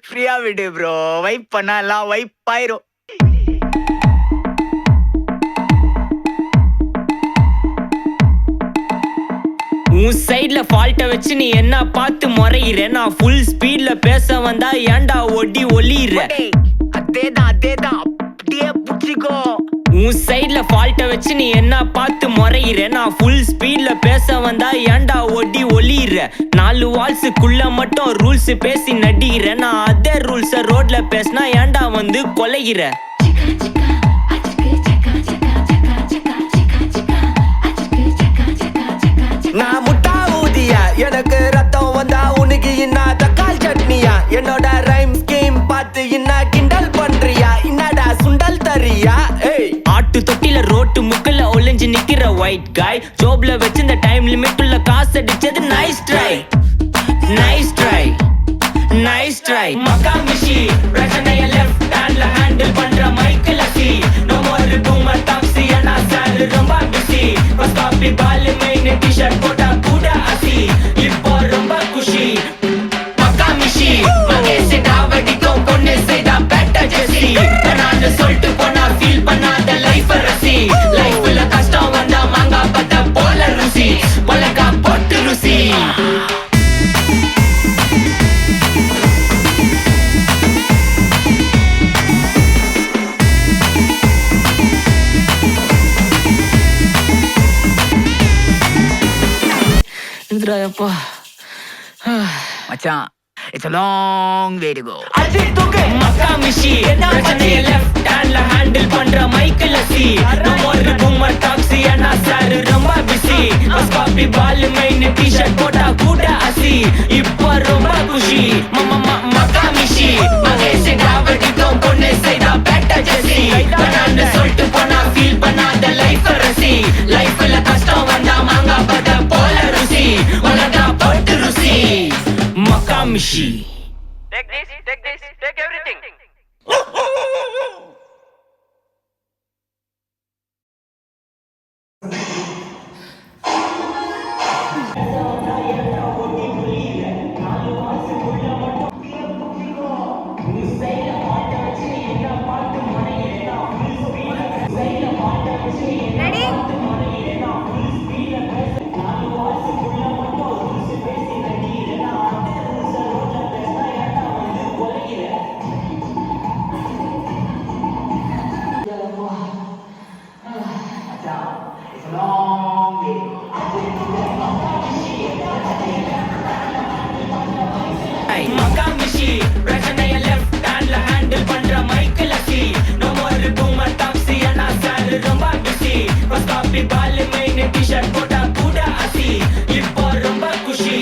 ஃப்ரீயா விடு bro, vibe பண்ணா எல்லாம் வைப் ஆயிரும். உன் சைட்ல ஃபால்ட்ட வச்சு நீ என்ன பார்த்து முறையிற, நான் ஃபுல் ஸ்பீட்ல பேச வந்தா ஏன்டா ஒடி ஒளியிற. அதேதான் அதேதான், அப்படியே புடிச்சிக்கோ. உன் சைட்ல ஃபால்ட்ட வச்சு நீ என்ன பார்த்து முறையிற, நான் ஃபுல் ஸ்பீட்ல பேச வந்தா ஏன்டா ஒடி ஒளியிற. 4 வால்ஸுக்குள்ள மட்டும் ரூல்ஸ் பேசி நடிகிற, நான் அதே ரூல்ஸ ரோட்ல பேசினா ஏன்டா வந்து கொலைகிற. நான் முட்டா ஊதியா, எனக்கு ரத்தம் வந்தா உனக்கு இன்னா தக்காளி சட்னியா. என்னோட ரைம் ஸ்கீம் பார்த்து இன்னா கிண்டல் பண்றியா, என்னடா சுண்டல் தரியா. ஆட்டு தொட்டில ரோட்டு முக்கல ஒளிஞ்சு நிக்கிற ஒயிட் காய், ஜோப்ல வச்சு இந்த டைம் லிமிட் உள்ள காசு அடிச்சது nice try, nice try, nice try. மக்கா மிஷி பிரச்சனைய லெஃப்ட் ஹேண்ட்ல ஹேண்டில் பண்ற மைக்கேல் அசி. நோ மோர் பூமர் டாக்ஸி அண்ணா சார் ரொம்ப பிஸி. ஃபர்ஸ்ட் காப்பி பால் மெயின் டி-ஷர்ட் போட்டா கூட அசி. இப்போ ரொம்ப குஷி மக்கா மிஷி. மகேஷ் டாவடிக்கும் பொண்ணு செய்தா பெட்ட ஜெசி. நான் சொல்லிட்டு போனா ஃபீல் பண்ணாத லைஃப் ரசி. லைஃப்ல கஷ்டம் வந்தா மாங்கா பத்த போல ருசி, உலகா போட்டு ருசி. எந்திராயப்பா மச்சான், it's a long way to go. மக்கா மிஷி பிரச்சனைய லெஃப்ட் ஹேண்ட்ல ஹேண்டில் பண்ற மைக்கேல் அசி. நம்ம ஒரு பூமர் டாக்ஸி அண்ணா சார் ரொம்ப பிஸி. ஃபர்ஸ்ட் காப்பி பால் மெயின் டி-ஷர்ட் போட்டா கூட அசி. இப்போ ரொம்ப குஷி மக்கா மிஷி. மகேஷ் டாவடிக்கும் பொண்ணு செய்தா பெட்ட ஜெசி. நான் சொல்லிட்டு போனா ஃபீல் பண்ணாத லைஃப் ரசி. லைஃப்ல கஷ்டம் வந்தா மாங்கா பத்த போல ருசி, உலகா போட்டு ருசி. மக்கா மிஷி. Take this, take everything. மக்கா மிஷி பிரச்சனைய லெஃப்ட் ஹேண்ட்ல ஹேண்டில் பண்ற மைக்கேல் அசி. நோ மோர் பூமர் டாக்ஸி அண்ணா சார் ரொம்ப பிஸி. ஃபர்ஸ்ட் காப்பி பால் மெயின் டி-ஷர்ட் போட்டா கூட அசி. இப்போ ரொம்ப குஷி